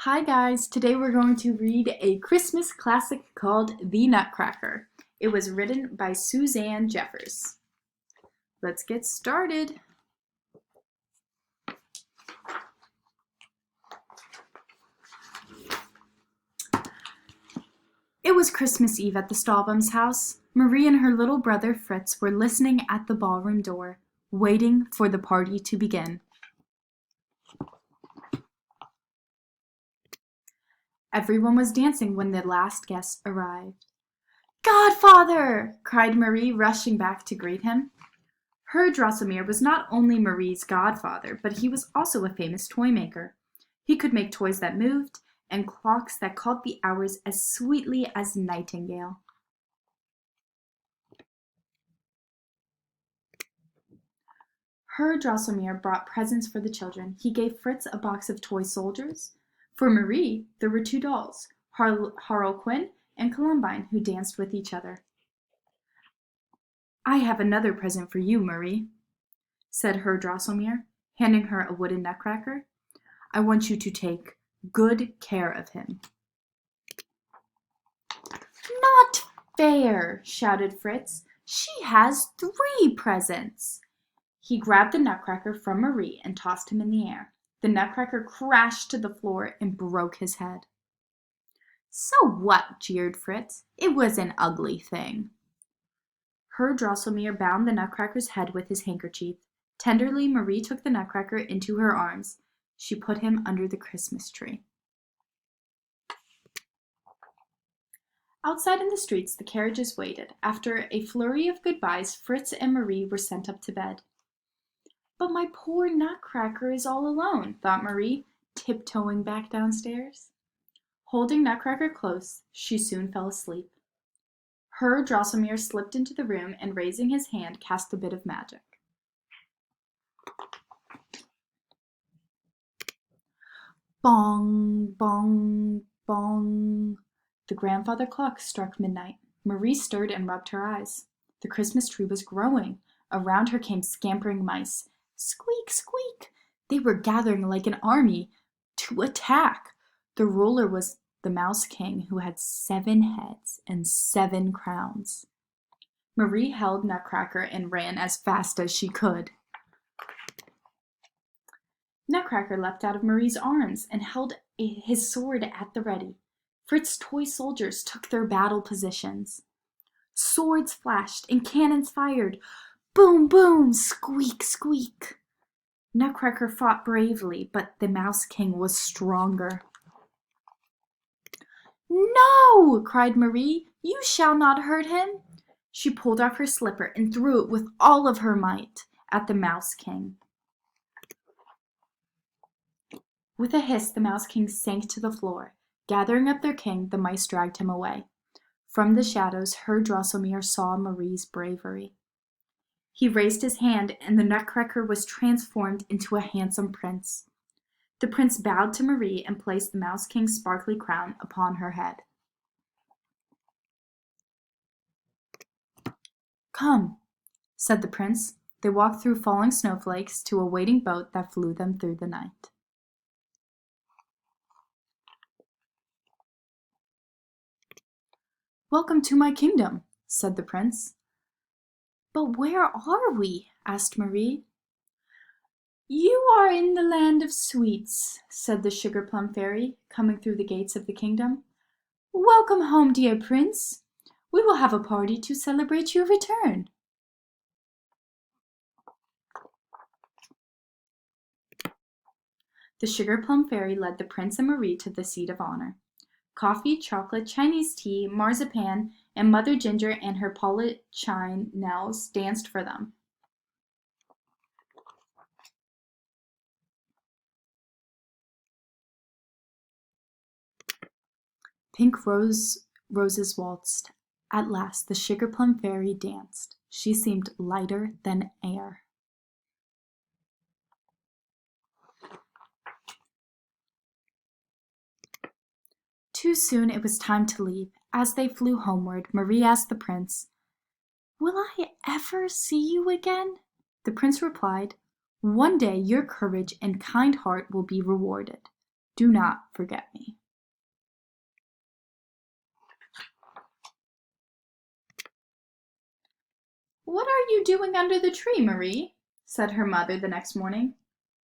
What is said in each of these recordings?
Hi guys, today we're going to read a Christmas classic called The Nutcracker. It was written by Suzanne Jeffers. Let's get started. It was Christmas Eve at the Stahlbaum's house. Marie and her little brother Fritz were listening at the ballroom door, waiting for the party to begin. Everyone was dancing when the last guest arrived. "Godfather!" cried Marie, rushing back to greet him. Herr Drosselmeyer was not only Marie's godfather, but he was also a famous toy maker. He could make toys that moved and clocks that called the hours as sweetly as nightingale. Herr Drosselmeyer brought presents for the children. He gave Fritz a box of toy soldiers. For Marie, there were two dolls, Harlequin and Columbine, who danced with each other. "I have another present for you, Marie," said Herr Drosselmeyer, handing her a wooden nutcracker. "I want you to take good care of him." "Not fair!" shouted Fritz. "She has 3 presents." He grabbed the nutcracker from Marie and tossed him in the air. The nutcracker crashed to the floor and broke his head. "So what?" jeered Fritz. "It was an ugly thing." Herr Drosselmeyer bound the nutcracker's head with his handkerchief. Tenderly, Marie took the nutcracker into her arms. She put him under the Christmas tree. Outside in the streets, the carriages waited. After a flurry of goodbyes, Fritz and Marie were sent up to bed. "But my poor nutcracker is all alone," thought Marie, tiptoeing back downstairs. Holding Nutcracker close, she soon fell asleep. Herr Drosselmeyer slipped into the room and, raising his hand, cast a bit of magic. Bong, bong, bong. The grandfather clock struck midnight. Marie stirred and rubbed her eyes. The Christmas tree was growing. Around her came scampering mice. Squeak, squeak! They were gathering like an army to attack. The ruler was the Mouse King, who had 7 heads and 7 crowns. Marie held Nutcracker and ran as fast as she could. Nutcracker leapt out of Marie's arms and held his sword at the ready. Fritz's toy soldiers took their battle positions. Swords flashed and cannons fired. Boom, boom, squeak, squeak. Nutcracker fought bravely, but the Mouse King was stronger. "No!" cried Marie. "You shall not hurt him." She pulled off her slipper and threw it with all of her might at the Mouse King. With a hiss, the Mouse King sank to the floor. Gathering up their king, the mice dragged him away. From the shadows, Herr Drosselmeyer saw Marie's bravery. He raised his hand, and the Nutcracker was transformed into a handsome prince. The prince bowed to Marie and placed the Mouse King's sparkly crown upon her head. "Come," said the prince. They walked through falling snowflakes to a waiting boat that flew them through the night. "Welcome to my kingdom," said the prince. "But where are we?" asked Marie. "You are in the land of sweets," said the sugar-plum fairy, coming through the gates of the kingdom. "Welcome home, dear prince. We will have a party to celebrate your return." The sugar-plum fairy led the prince and Marie to the seat of honor. Coffee, chocolate, Chinese tea, marzipan, and Mother Ginger and her polichinelles danced for them. Pink roses waltzed. At last the sugar-plum fairy danced. She seemed lighter than air. Too soon it was time to leave. As they flew homeward, Marie asked the prince, "Will I ever see you again?" The prince replied, "One day your courage and kind heart will be rewarded. Do not forget me. "What are you doing under the tree, Marie?" said her mother the next morning.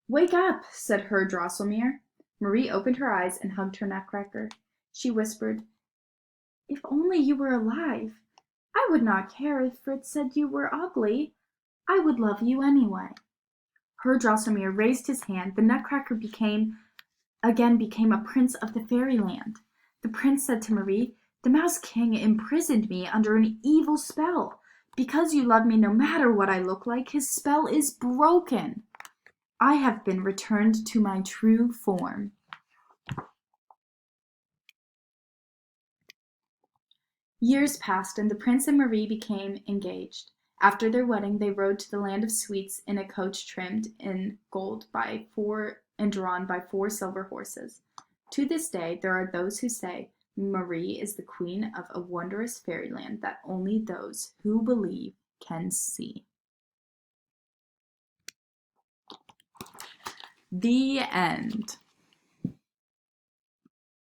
"Wake up," said Herr Drosselmeier. Marie opened her eyes and hugged her Nutcracker. She whispered, "If only you were alive, I would not care if Fritz said you were ugly. I would love you anyway." Herr Drosselmeier raised his hand. The Nutcracker again became a prince of the fairyland. The prince said to Marie, "The Mouse King imprisoned me under an evil spell. Because you love me no matter what I look like, his spell is broken. I have been returned to my true form." Years passed, and the prince and Marie became engaged. After their wedding, they rode to the land of sweets in a coach trimmed in gold and drawn by 4 silver horses. To this day, there are those who say Marie is the queen of a wondrous fairyland that only those who believe can see. The end.